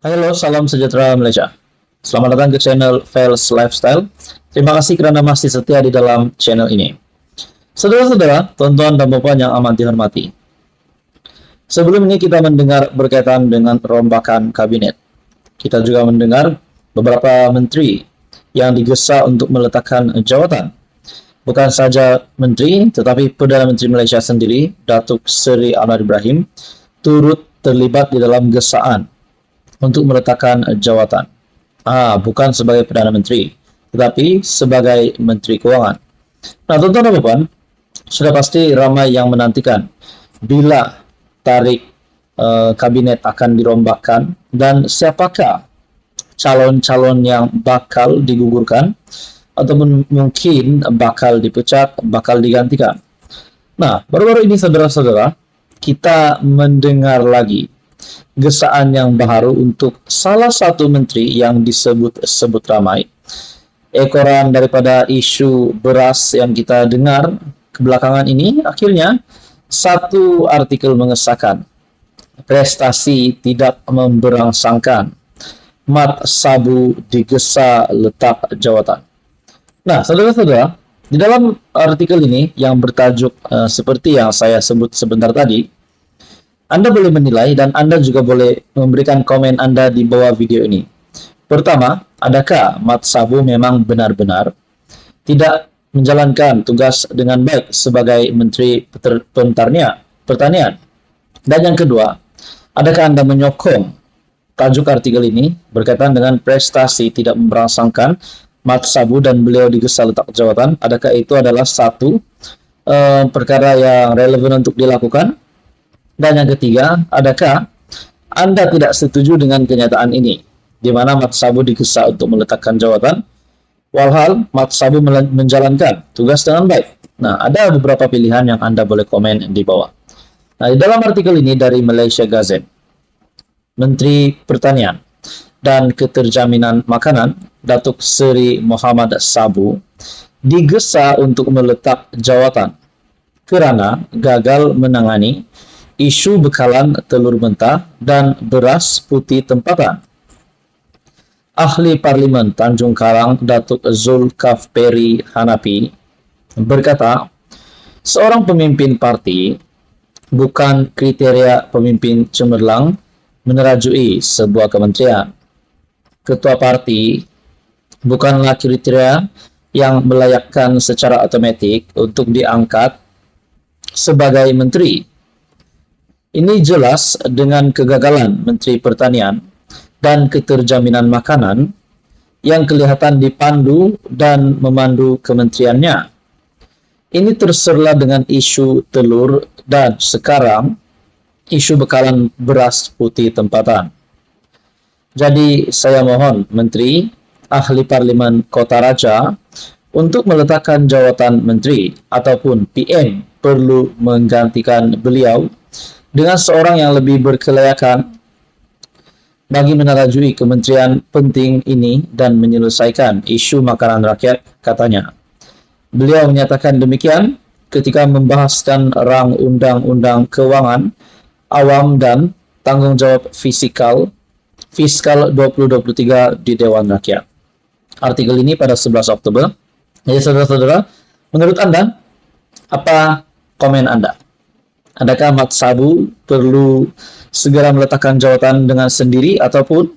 Halo, salam sejahtera Malaysia. Selamat datang ke channel Fails Lifestyle. Terima kasih kerana masih setia di dalam channel ini. Saudara-saudara, tuan-tuan dan puan yang amat dihormati. Sebelum ini kita mendengar berkaitan dengan perombakan kabinet. Kita juga mendengar beberapa menteri yang digesa untuk meletakkan jawatan. Bukan saja menteri, tetapi Perdana Menteri Malaysia sendiri, Datuk Seri Anwar Ibrahim, turut terlibat di dalam gesaan untuk meletakkan jawatan. Bukan sebagai Perdana Menteri, tetapi sebagai Menteri Kewangan. Nah, tuan-tuan dan puan, sudah pasti ramai yang menantikan bila tarik kabinet akan dirombakan dan siapakah calon-calon yang bakal digugurkan ataupun mungkin bakal dipecat, bakal digantikan. Nah, baru-baru ini saudara-saudara, kita mendengar lagi gesaan yang baru untuk salah satu menteri yang disebut-sebut ramai. Ekoran daripada isu beras yang kita dengar kebelakangan ini, akhirnya satu artikel mengesahkan prestasi tidak memberangsangkan, Mat Sabu digesa letak jawatan. Nah, saudara-saudara, di dalam artikel ini yang bertajuk seperti yang saya sebut sebentar tadi, Anda boleh menilai dan Anda juga boleh memberikan komen Anda di bawah video ini. Pertama, adakah Mat Sabu memang benar-benar tidak menjalankan tugas dengan baik sebagai Menteri Pertanian? Dan yang kedua, adakah Anda menyokong tajuk artikel ini berkaitan dengan prestasi tidak memberangsangkan Mat Sabu dan beliau digesa letak jawatan? Adakah itu adalah satu perkara yang relevan untuk dilakukan? Dan yang ketiga, adakah Anda tidak setuju dengan kenyataan ini, di mana Mat Sabu digesa untuk meletakkan jawatan, walhal Mat Sabu menjalankan tugas dengan baik? Nah, ada beberapa pilihan yang Anda boleh komen di bawah. Nah, di dalam artikel ini dari Malaysia Gazette, Menteri Pertanian dan Keterjaminan Makanan, Datuk Seri Muhammad Sabu, digesa untuk meletak jawatan kerana gagal menangani isu bekalan telur mentah dan beras putih tempatan. Ahli Parlimen Tanjung Karang, Datuk Zulkafli Hanafi, berkata, seorang pemimpin parti bukan kriteria pemimpin cemerlang menerajui sebuah kementerian. Ketua parti bukanlah kriteria yang melayakkan secara otomatik untuk diangkat sebagai menteri. Ini jelas dengan kegagalan Menteri Pertanian dan Keterjaminan Makanan yang kelihatan dipandu dan memandu kementeriannya. Ini terserlah dengan isu telur dan sekarang isu bekalan beras putih tempatan. Jadi saya mohon Menteri, Ahli Parlimen Kota Raja untuk meletakkan jawatan Menteri ataupun PM perlu menggantikan beliau dengan seorang yang lebih berkelayakan bagi menerajui kementerian penting ini dan menyelesaikan isu makanan rakyat, katanya. Beliau menyatakan demikian ketika membahaskan rang Undang-Undang Kewangan Awam dan Tanggungjawab Fiskal 2023 di Dewan Rakyat. Artikel ini pada 11 Oktober. Jadi saudara-saudara, menurut Anda, apa komen Anda? Adakah Mat Sabu perlu segera meletakkan jawatan dengan sendiri ataupun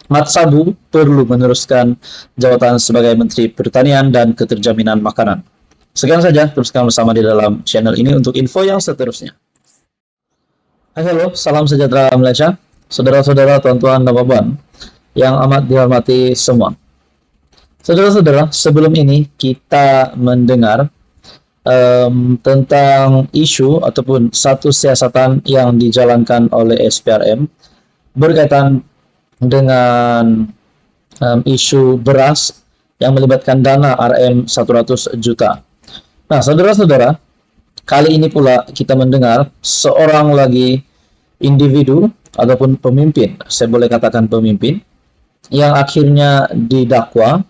Mat Sabu perlu meneruskan jawatan sebagai Menteri Pertanian dan Keterjaminan Makanan? Sekian saja, teruskan bersama di dalam channel ini untuk info yang seterusnya. Halo, salam sejahtera Malaysia. Saudara-saudara, tuan-tuan dan puan yang amat dihormati semua. Saudara-saudara, sebelum ini kita mendengar tentang isu ataupun satu siasatan yang dijalankan oleh SPRM berkaitan dengan isu beras yang melibatkan dana RM100 juta. Nah, saudara-saudara, kali ini pula kita mendengar seorang lagi individu ataupun pemimpin, saya boleh katakan pemimpin, yang akhirnya didakwa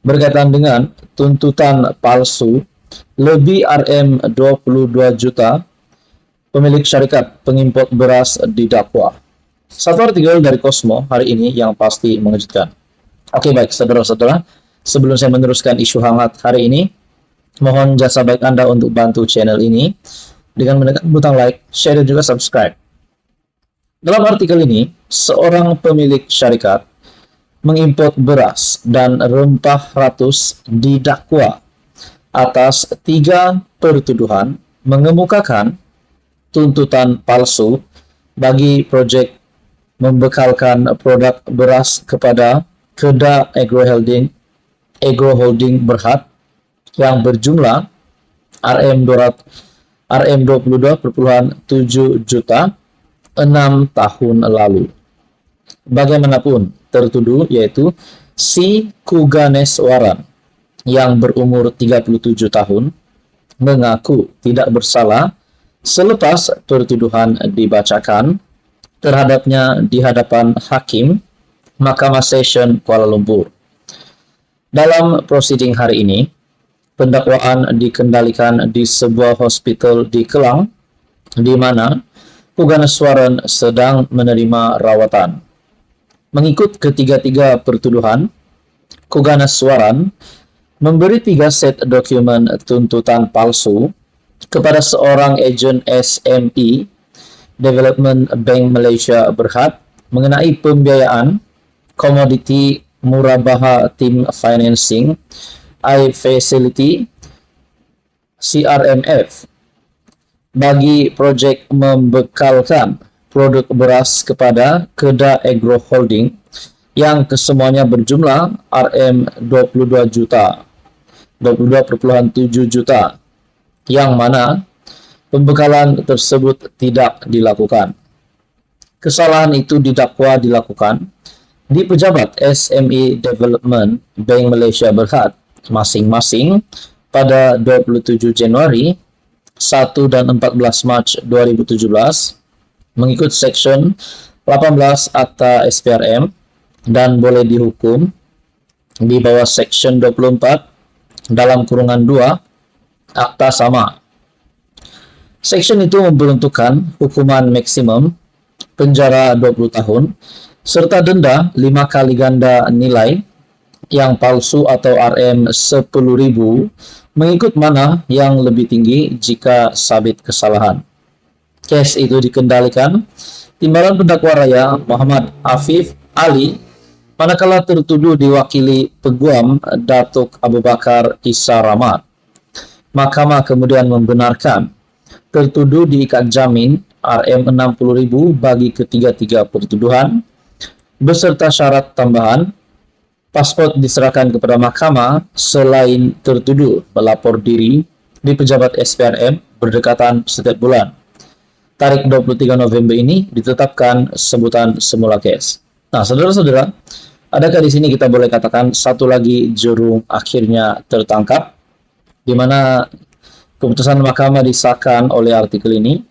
berkaitan dengan tuntutan palsu lebih RM22 juta. Pemilik syarikat pengimport beras didakwa. Satu artikel dari Cosmo hari ini yang pasti mengejutkan. Oke, baik, saudara-saudara. Sebelum saya meneruskan isu hangat hari ini, mohon jasa baik Anda untuk bantu channel ini dengan menekan butang like, share, dan juga subscribe. Dalam artikel ini, seorang pemilik syarikat mengimpor beras dan rempah ratus didakwa atas 3 pertuduhan mengemukakan tuntutan palsu bagi proyek membekalkan produk beras kepada Kedah Agro Holding Berhad yang berjumlah Rm22,7 juta 6 tahun lalu. Bagaimanapun, tertuduh yaitu si Kuganeswaran yang berumur 37 tahun mengaku tidak bersalah selepas pertuduhan dibacakan terhadapnya di hadapan hakim Mahkamah Session Kuala Lumpur. Dalam prosiding hari ini, pendakwaan dikendalikan di sebuah hospital di Kelang, di mana Kuganeswaran sedang menerima rawatan. Mengikut ketiga-tiga pertuduhan, Kuganeswaran memberi 3 set dokumen tuntutan palsu kepada seorang ejen SME Development Bank Malaysia Berhad mengenai pembiayaan komoditi murabaha tim financing iFacility CRMF bagi projek membekalkan produk beras kepada Kedah Agro Holding yang kesemuanya berjumlah Rm22,7 juta, yang mana pembekalan tersebut tidak dilakukan. Kesalahan itu didakwa dilakukan di pejabat SME Development Bank Malaysia Berhad masing-masing pada 27 Januari, 1 dan 14 Mac 2017 mengikut Section 18 Akta SPRM dan boleh dihukum di bawah Section 24 dalam kurungan 2 Akta sama. Section itu memperuntukkan hukuman maksimum penjara 20 tahun serta denda 5 kali ganda nilai yang palsu atau Rm10.000 mengikut mana yang lebih tinggi jika sabit kesalahan. Kes itu dikendalikan Timbalan Pendakwa Raya Muhammad Afif Ali manakala tertuduh diwakili Peguam Datuk Abu Bakar Issa Rahmat. Mahkamah kemudian membenarkan tertuduh diikat jamin Rm60.000 bagi ketiga-tiga pertuduhan beserta syarat tambahan. Pasport diserahkan kepada mahkamah selain tertuduh melapor diri di pejabat SPRM berdekatan setiap bulan. Tarik 23 November ini ditetapkan sebutan semula kes. Nah, saudara-saudara, adakah di sini kita boleh katakan satu lagi jurung akhirnya tertangkap, di mana keputusan mahkamah disahkan oleh artikel ini.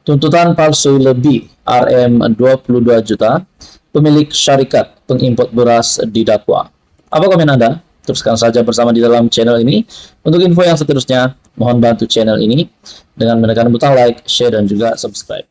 Tuntutan palsu lebih Rm22 juta, pemilik syarikat pengimpor beras didakwa. Apa komen Anda? Teruskan saja bersama di dalam channel ini. Untuk info yang seterusnya, mohon bantu channel ini dengan menekan butang like, share, dan juga subscribe.